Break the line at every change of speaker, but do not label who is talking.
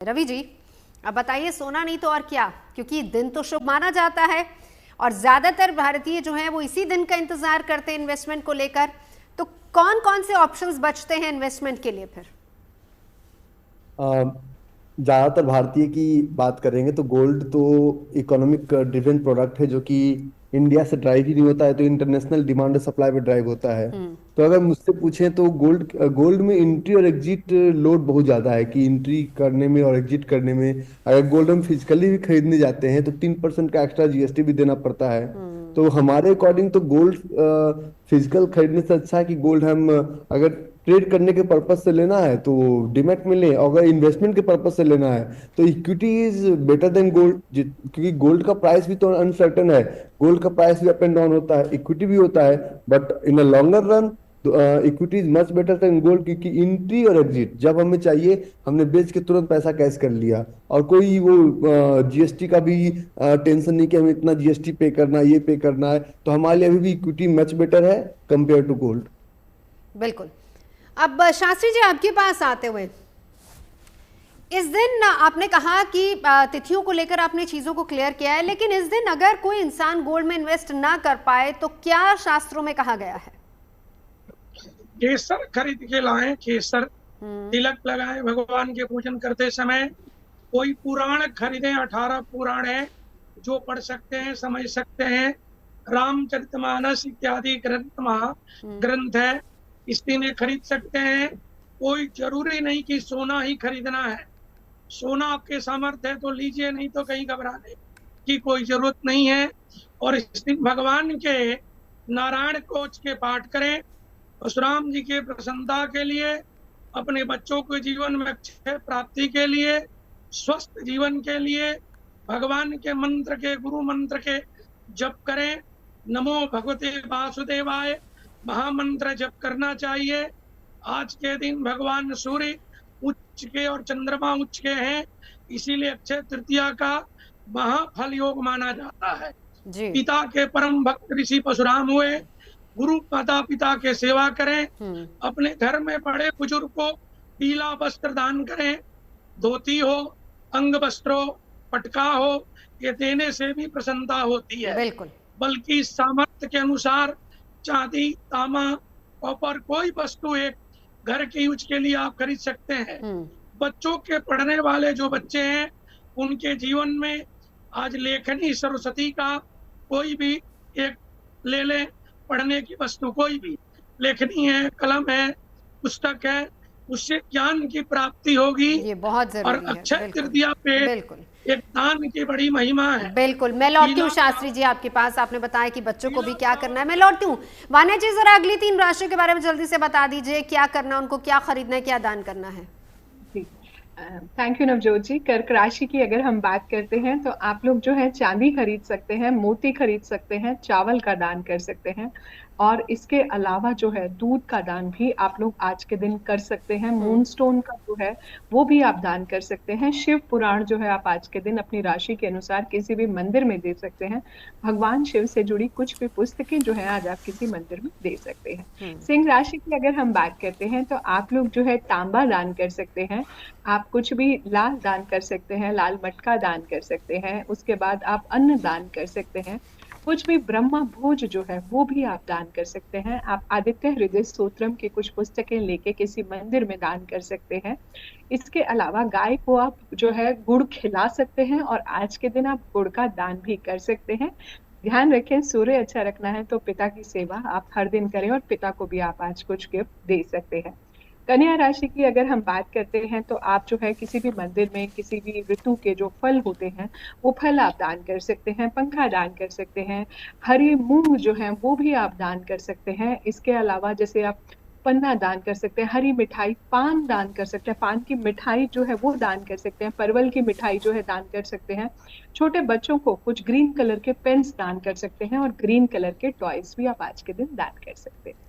रवि जी, अब बताइए सोना नहीं तो और क्या, क्योंकि दिन तो शुभ माना जाता है और ज्यादातर भारतीय जो हैं वो इसी दिन का इंतजार करते हैं इन्वेस्टमेंट को लेकर। तो कौन कौन से ऑप्शंस बचते हैं इन्वेस्टमेंट के लिए फिर?
अ, ज्यादातर भारतीय की बात करेंगे तो गोल्ड तो इकोनॉमिक ड्रिवन प्रोडक्ट है जो कि इंडिया से ड्राइव ही नहीं होता है, तो इंटरनेशनल डिमांड और सप्लाई पे ड्राइव होता है। तो अगर मुझसे पूछें तो गोल्ड गोल्ड में एंट्री और एग्जिट लोड बहुत ज्यादा है कि एंट्री करने में और एग्जिट करने में अगर गोल्ड हम फिजिकली भी खरीदने जाते हैं तो 3% का एक्स्ट्रा जीएसटी भी देना पड़ता है। तो हमारे अकॉर्डिंग तो गोल्ड फिजिकल खरीदने से अच्छा है कि गोल्ड हम अगर ट्रेड करने के पर्पज से लेना है तो डिमैट में लें, और अगर इन्वेस्टमेंट के पर्पज से लेना है तो equity is better than gold, क्योंकि गोल्ड का प्राइस भी तो अनसर्टेन है। गोल्ड का प्राइस भी अप एंड डाउन होता है, इक्विटी भी होता है, but in a longer run equity is much better than gold, क्योंकि इंट्री और एग्जिट जब हमें चाहिए हमने बेच के तुरंत पैसा कैश कर लिया, और कोई वो जीएसटी का भी टेंशन नहीं कि हमें इतना जीएसटी पे करना है, ये पे करना है। तो हमारे लिए अभी भी इक्विटी मच बेटर है कंपेयर टू गोल्ड।
बिल्कुल। अब शास्त्री जी आपके पास आते हुए, इस दिन आपने कहा कि तिथियों को लेकर आपने चीजों को क्लियर किया है, लेकिन इस दिन अगर कोई इंसान गोल्ड में इन्वेस्ट ना कर पाए तो क्या शास्त्रों में कहा गया है?
केसर खरीद के लाएं, केसर
हम्म।
तिलक लगाएं भगवान के पूजन करते समय। कोई पुराण खरीदें, 18 पुराण है जो पढ़ सकते हैं, समझ सकते हैं। रामचरितमानस इत्यादि ग्रंथ महा ग्रंथ है, इसी में खरीद सकते हैं। कोई जरूरी नहीं कि सोना ही खरीदना है। सोना आपके सामर्थ्य है तो लीजिए, नहीं तो कहीं घबराने की कोई जरूरत नहीं है। और इस दिन भगवान के नारायण कोच के पाठ करें, परशुराम जी के प्रसन्नता के लिए, अपने बच्चों के जीवन में अक्षय प्राप्ति के लिए, स्वस्थ जीवन के लिए भगवान के मंत्र के, गुरु मंत्र के जप करें। नमो भगवते वासुदेवाय महामंत्र जप करना चाहिए। आज के दिन भगवान सूर्य उच्च के और चंद्रमा उच्च के हैं, इसीलिए अक्षय तृतीया का महाफल योग माना जाता है।
जी।
पिता के परम भक्त ऋषि परशुराम हुए। गुरु माता पिता के सेवा करें। अपने घर में बड़े बुजुर्ग को पीला वस्त्र दान करें, धोती हो, अंग वस्त्र हो, पटका हो, ये देने से भी प्रसन्नता होती है।
बिल्कुल।
बल्कि सामर्थ्य के अनुसार चांदी, तांबा, कॉपर कोई वस्तु एक घर के यूज के लिए आप खरीद सकते हैं। बच्चों के पढ़ने वाले जो बच्चे हैं उनके जीवन में आज लेखनी सरस्वती का कोई भी एक ले लें, पढ़ने की वस्तु कोई भी, लेखनी है, कलम है, पुस्तक है, उससे ज्ञान की प्राप्ति होगी।
ये बहुत
और
जरूरी है।
अक्षय
बिल्कुल
तृतीया पे
बिल्कुल
एक दान की बड़ी महिमा है।
बिल्कुल। मैं लौटती हूँ शास्त्री जी आपके पास, आपने बताया कि बच्चों को भी क्या करना है। मैं लौटती हूँ। वान्या जी, जरा अगली 3 राशियों के बारे में जल्दी से बता दीजिए, क्या करना है उनको, क्या खरीदना है, क्या दान करना है?
थैंक यू नवजोत जी। कर्क राशि की अगर हम बात करते हैं तो आप लोग जो है चांदी खरीद सकते हैं, मोती खरीद सकते हैं, चावल का दान कर सकते हैं, और इसके अलावा जो है दूध का दान भी आप लोग आज के दिन कर सकते हैं। मूनस्टोन का जो है वो भी आप दान कर सकते हैं। शिव पुराण जो है आप आज के दिन अपनी राशि के अनुसार किसी भी मंदिर में दे सकते हैं। भगवान शिव से जुड़ी कुछ भी पुस्तकें जो है आज आप किसी मंदिर में दे सकते हैं। सिंह राशि की अगर हम बात करते हैं तो आप लोग जो है तांबा दान कर सकते हैं। आप कुछ भी लाल दान कर सकते हैं, लाल मटका दान कर सकते हैं। उसके बाद आप अन्न दान कर सकते हैं। कुछ भी ब्रह्म भोज जो है वो भी आप दान कर सकते हैं। आप आदित्य हृदय स्तोत्रम की कुछ पुस्तकें लेके किसी मंदिर में दान कर सकते हैं। इसके अलावा गाय को आप जो है गुड़ खिला सकते हैं, और आज के दिन आप गुड़ का दान भी कर सकते हैं। ध्यान रखें, सूर्य अच्छा रखना है तो पिता की सेवा आप हर दिन करें, और पिता को भी आप आज कुछ गिफ्ट दे सकते हैं। कन्या राशि की अगर हम बात करते हैं तो आप जो है किसी भी मंदिर में किसी भी ऋतु के जो फल होते हैं वो फल आप दान कर सकते हैं। पंखा दान कर सकते हैं। हरी मूंग जो है वो भी आप दान कर सकते हैं। इसके अलावा जैसे आप पन्ना दान कर सकते हैं, हरी मिठाई, पान दान कर सकते हैं, पान की मिठाई जो है वो दान कर सकते हैं, परवल की मिठाई जो है दान कर सकते हैं। छोटे बच्चों को कुछ ग्रीन कलर के पेन्स दान कर सकते हैं, और ग्रीन कलर के टॉयज भी आप आज के दिन दान कर सकते हैं।